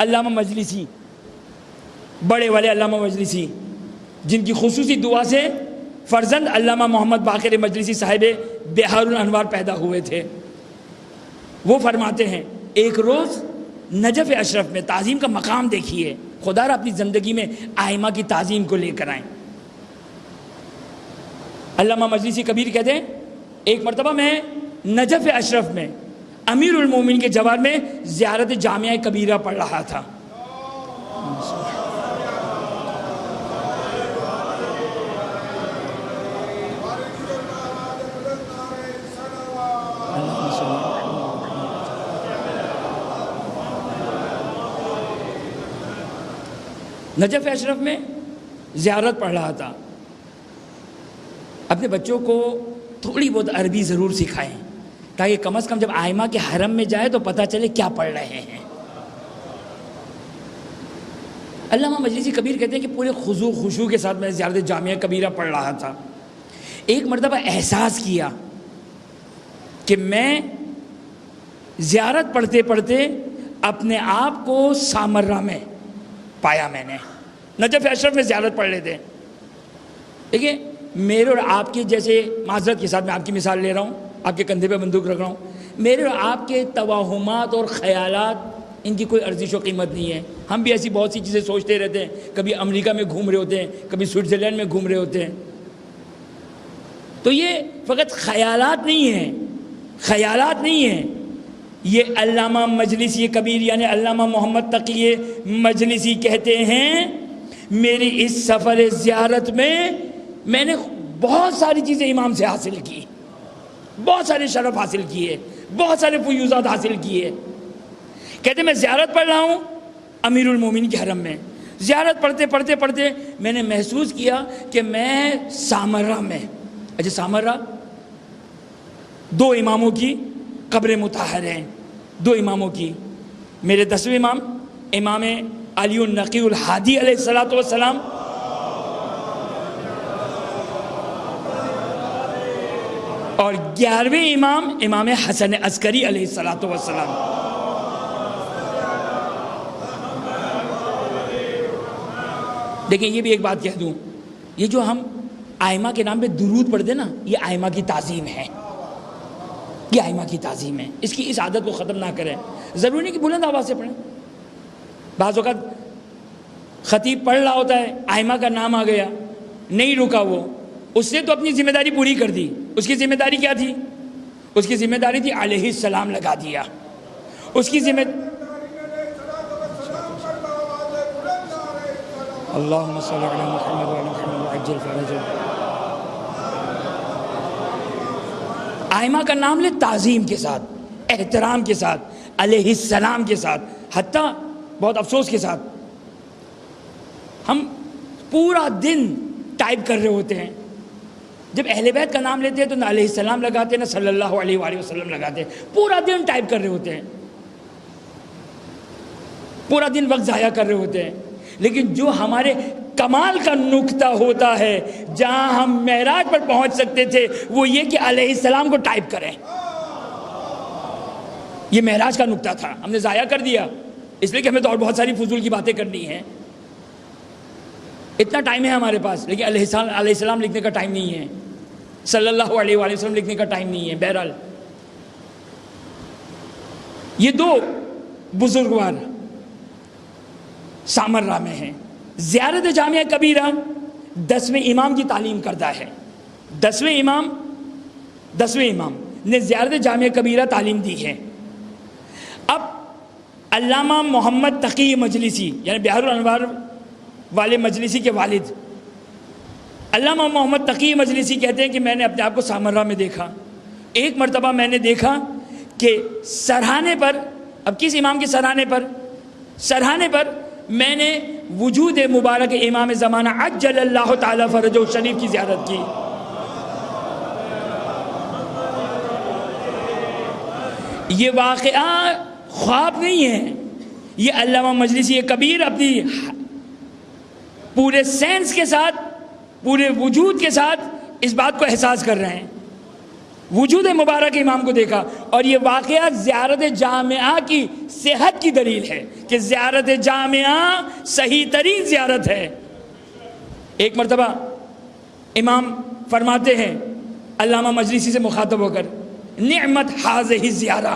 علامہ مجلسی، بڑے والے علامہ مجلسی، جن کی خصوصی دعا سے فرزند علامہ محمد باقر مجلسی صاحب بہار الانوار پیدا ہوئے تھے، وہ فرماتے ہیں ایک روز نجف اشرف میں، تعظیم کا مقام دیکھیے، خدا را اپنی زندگی میں ائمہ کی تعظیم کو لے کر آئیں۔ علامہ مجلسی کبیر کہتے ہیں ایک مرتبہ میں نجف اشرف میں امیر المومنین کے جوار میں زیارت جامعہ کبیرہ پڑھ رہا تھا۔ نجف اشرف میں زیارت پڑھ رہا تھا۔ اپنے بچوں کو تھوڑی بہت عربی ضرور سکھائیں تاکہ کم از کم جب ائمہ کے حرم میں جائے تو پتہ چلے کیا پڑھ رہے ہیں۔ علامہ مجلسی کبیر کہتے ہیں کہ پورے خضوع خشوع کے ساتھ میں زیارت جامعہ کبیرہ پڑھ رہا تھا۔ ایک مرتبہ احساس کیا کہ میں زیارت پڑھتے پڑھتے اپنے آپ کو سامرہ میں پایا۔ میں نے نجف اشرف میں زیارت پڑھ لیتے، دیکھیں میرے اور آپ کے جیسے، معذرت کے ساتھ میں آپ کی مثال لے رہا ہوں، آپ کے کندھے پہ بندوق رکھ رہا ہوں، میرے اور آپ کے توہمات اور خیالات ان کی کوئی ارزش و قیمت نہیں ہے۔ ہم بھی ایسی بہت سی چیزیں سوچتے رہتے ہیں، کبھی امریکہ میں گھوم رہے ہوتے ہیں، کبھی سوئٹزرلینڈ میں گھوم رہے ہوتے ہیں۔ تو یہ فقط خیالات نہیں ہیں، خیالات نہیں ہیں، یہ علامہ مجلسی کبیر یعنی علامہ محمد تقی مجلسی کہتے ہیں میری اس سفر زیارت میں نے بہت ساری چیزیں امام سے حاصل کی، بہت سارے شرف حاصل کیے، بہت سارے فیوزات حاصل کیے۔ کہتے میں زیارت پڑھ رہا ہوں امیر المومنین کے حرم میں، زیارت پڑھتے پڑھتے پڑھتے میں نے محسوس کیا کہ میں سامرہ میں، اچھا سامرہ دو اماموں کی قبر مطہر ہیں، دو اماموں کی، میرے 10ویں امام امام علی النقی الہادی علیہ السلام اور 11ویں امام امام حسن عسکری علیہ السلام۔ دیکھیں یہ بھی ایک بات کہہ دوں، یہ جو ہم ائمہ کے نام پہ درود پڑھتے ہیں نا، یہ ائمہ کی تعظیم ہے، یہ ائمہ کی تعظیم ہے۔ اس کی اس عادت کو ختم نہ کریں، ضروری نہیں کہ بلند آواز سے پڑھیں، بعض اوقات خطیب پڑھ رہا ہوتا ہے، ائمہ کا نام آ گیا، نہیں رکا وہ، اس نے تو اپنی ذمہ داری پوری کر دی۔ اس کی ذمہ داری کیا تھی؟ اس کی ذمہ داری تھی علیہ السلام لگا دیا، اس کی ذمہ اللہم صلی علی محمد وعلی محمد وعجل فرجہ۔ ائمہ کا نام لے تعظیم کے ساتھ، احترام کے ساتھ، علیہ السلام کے ساتھ، حتیٰ بہت افسوس کے ساتھ ہم پورا دن ٹائپ کر رہے ہوتے ہیں، جب اہل بیت کا نام لیتے ہیں تو نہ علیہ السلام لگاتے نہ صلی اللہ علیہ وآلہ وسلم لگاتے، پورا دن ٹائپ کر رہے ہوتے ہیں، پورا دن وقت ضائع کر رہے ہوتے ہیں۔ لیکن جو ہمارے کمال کا نقطہ ہوتا ہے، جہاں ہم معراج پر پہنچ سکتے تھے، وہ یہ کہ علیہ السلام کو ٹائپ کریں، یہ معراج کا نقطہ تھا، ہم نے ضائع کر دیا، اس لیے کہ ہمیں تو اور بہت ساری فضول کی باتیں کرنی ہیں، اتنا ٹائم ہے ہمارے پاس، لیکن علیہ السلام لکھنے کا ٹائم نہیں ہے، صلی اللہ علیہ وآلہ وسلم لکھنے کا ٹائم نہیں ہے۔ بہرحال یہ دو بزرگوار سامرہ میں ہیں۔ زیارت جامعہ کبیرہ 10ویں امام کی تعلیم کردہ ہے، 10ویں امام نے زیارت جامعہ کبیرہ تعلیم دی ہے۔ اب علامہ محمد تقی مجلسی یعنی بہار الانوار والے مجلسی کے والد علامہ محمد تقی مجلسی کہتے ہیں کہ میں نے اپنے آپ کو سامرہ میں دیکھا، ایک مرتبہ میں نے دیکھا کہ سرہانے پر، اب کس امام کے سرہانے پر میں نے وجود مبارک امام زمانہ عجل اللہ تعالی فرجہ شریف کی زیارت کی۔ یہ واقعہ خواب نہیں ہے، یہ علامہ مجلسی کبیر اپنی پورے سینس کے ساتھ، پورے وجود کے ساتھ اس بات کو احساس کر رہے ہیں۔ وجود مبارک امام کو دیکھا، اور یہ واقعہ زیارت جامعہ کی صحت کی دلیل ہے کہ زیارت جامعہ صحیح ترین زیارت ہے۔ ایک مرتبہ امام فرماتے ہیں علامہ مجلسی سے مخاطب ہو کر، نعمت ہذہ زیارہ،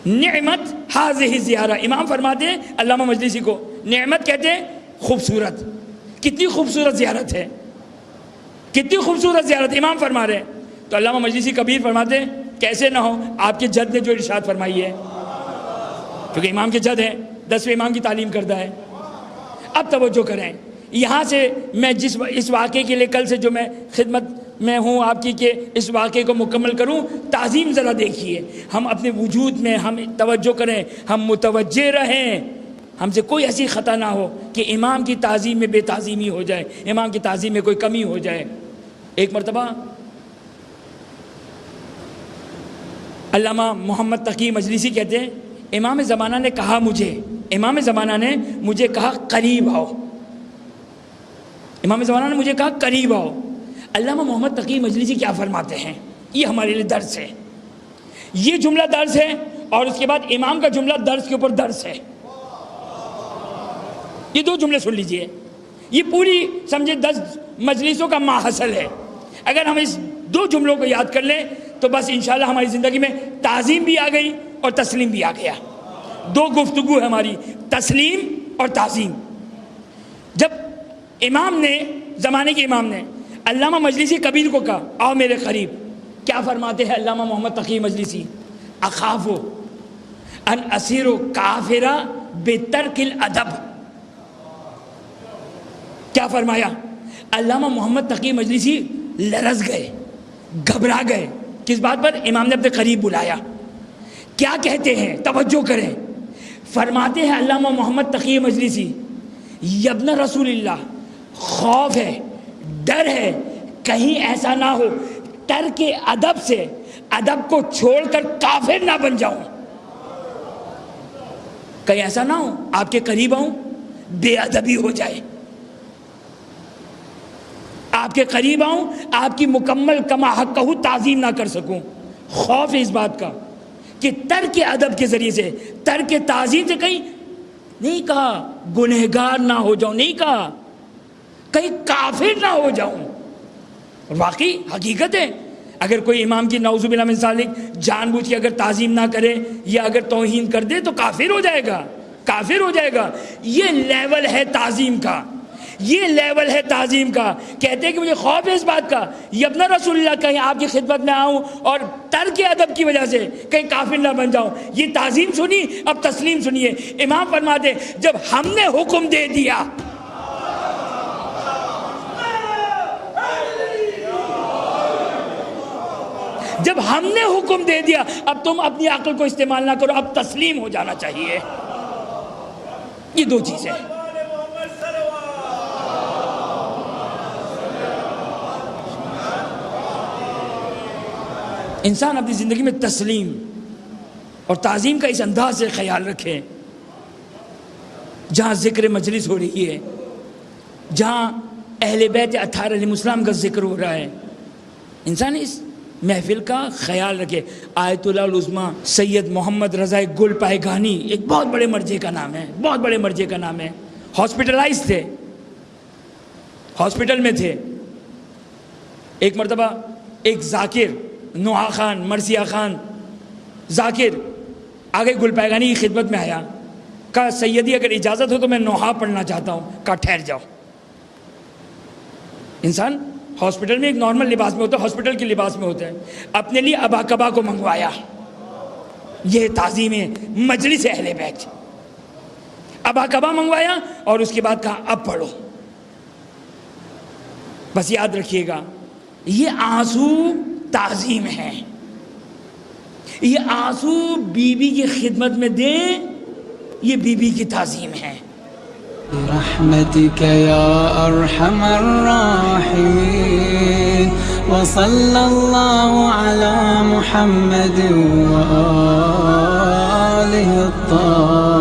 نعمت ہذہ زیارہ۔ امام فرماتے ہیں علامہ مجلسی کو، نعمت کہتے ہیں خوبصورت، کتنی خوبصورت زیارت ہے، کتنی خوبصورت زیارت امام فرما رہے ہیں۔ تو علامہ مجلسی کبیر فرماتے ہیں کیسے نہ ہو، آپ کے جد نے جو ارشاد فرمائی ہے، کیونکہ امام کے جد ہیں، 10ویں امام کی تعلیم کرتا ہے۔ اب توجہ کریں، یہاں سے میں اس واقعے کے لیے کل سے جو میں خدمت میں ہوں آپ کی کہ اس واقعے کو مکمل کروں، تعظیم ذرا دیکھیے، ہم اپنے وجود میں ہم توجہ کریں، ہم متوجہ رہیں، ہم سے کوئی ایسی خطا نہ ہو کہ امام کی تعظیم میں بے تعظیمی ہو جائے، امام کی تعظیم میں کوئی کمی ہو جائے۔ ایک مرتبہ علامہ محمد تقی مجلسی کہتے ہیں، امام زمانہ نے کہا امام زمانہ نے مجھے کہا قریب آؤ، امام زمانہ نے مجھے کہا قریب آؤ۔ علامہ محمد تقی مجلسی کیا فرماتے ہیں، یہ ہمارے لیے درس ہے، یہ جملہ درس ہے، اور اس کے بعد امام کا جملہ درس کے اوپر درس ہے۔ یہ دو جملے سن لیجئے، یہ پوری سمجھے 10 مجلسوں کا ماحصل ہے۔ اگر ہم اس 2 جملوں کو یاد کر لیں تو بس انشاءاللہ ہماری زندگی میں تعظیم بھی آ گئی اور تسلیم بھی آ گیا۔ 2 گفتگو ہے ہماری، تسلیم اور تعظیم۔ جب امام نے، زمانے کے امام نے علامہ مجلسی کبیر کو کہا آؤ میرے قریب، کیا فرماتے ہیں علامہ محمد تقی مجلسی، اخاف ان اسیر کافرا بترک الادب۔ کیا فرمایا؟ علامہ محمد تقی مجلسی لرز گئے، گھبرا گئے، کس بات پر؟ امام نے اپنے قریب بلایا۔ کیا کہتے ہیں، توجہ کریں، فرماتے ہیں علامہ محمد تقی مجلسی، یبن رسول اللہ، خوف ہے، ڈر ہے، کہیں ایسا نہ ہو ترک ادب سے، ادب کو چھوڑ کر کافر نہ بن جاؤں، کہیں ایسا نہ ہو آپ کے قریب آؤں بے ادبی ہو جائے، آپ کے قریب آؤں آپ کی مکمل کما حق کہوں تعظیم نہ کر سکوں۔ خوف ہے اس بات کا کہ ترک ادب کے ذریعے سے، ترک تعظیم سے، کہیں نہیں کہا گنہگار نہ ہو جاؤں، نہیں کہا کہیں کافر نہ ہو جاؤں۔ واقعی حقیقت ہے، اگر کوئی امام کی نعوذ باللہ من ذالک جان بوجھ کے اگر تعظیم نہ کرے یا اگر توہین کر دے تو کافر ہو جائے گا، کافر ہو جائے گا۔ یہ لیول ہے تعظیم کا، یہ لیول ہے تعظیم کا۔ کہتے ہیں کہ مجھے خوف ہے اس بات کا، یبن رسول اللہ، کہیں آپ کی خدمت میں آؤں اور ترک ادب کی وجہ سے کہیں کافر نہ بن جاؤں۔ یہ تعظیم سنی، اب تسلیم سنیے۔ امام فرماتے جب ہم نے حکم دے دیا، جب ہم نے حکم دے دیا، اب تم اپنی عقل کو استعمال نہ کرو، اب تسلیم ہو جانا چاہیے۔ یہ 2 چیزیں۔ انسان اپنی زندگی میں تسلیم اور تعظیم کا اس انداز سے خیال رکھے، جہاں ذکر مجلس ہو رہی ہے، جہاں اہل بیت اطہار علیہ السلام کا ذکر ہو رہا ہے، انسان اس محفل کا خیال رکھے۔ آیت اللہ العظمیٰ سید محمد رضا گل پائیگانی ایک بہت بڑے مرجع کا نام ہے، بہت بڑے مرجع کا نام ہے، ہاسپٹلائز تھے، ہاسپٹل میں تھے۔ ایک مرتبہ ایک ذاکر، نوحہ خان، مرثیہ خان ذاکر آگے گل پائیگانی کی خدمت میں آیا، کہا سیدی اگر اجازت ہو تو میں نوحہ پڑھنا چاہتا ہوں۔ کہا ٹھہر جاؤ۔ انسان ہاسپٹل میں ایک نارمل لباس میں ہوتا ہے، ہاسپٹل کے لباس میں ہوتا ہے، اپنے لیے ابا کبا کو منگوایا۔ یہ تعظیم ہے مجلس اہل بیت، ابا کبا منگوایا اور اس کے بعد کہا اب پڑھو۔ بس یاد رکھیے گا، یہ آنسو تعظیم ہے، یہ آنسو بی بی کی خدمت میں دیں، یہ بی بی کی تعظیم ہے۔ برحمتك يا أرحم الراحمين وصلى الله على محمد وآله الطاهرين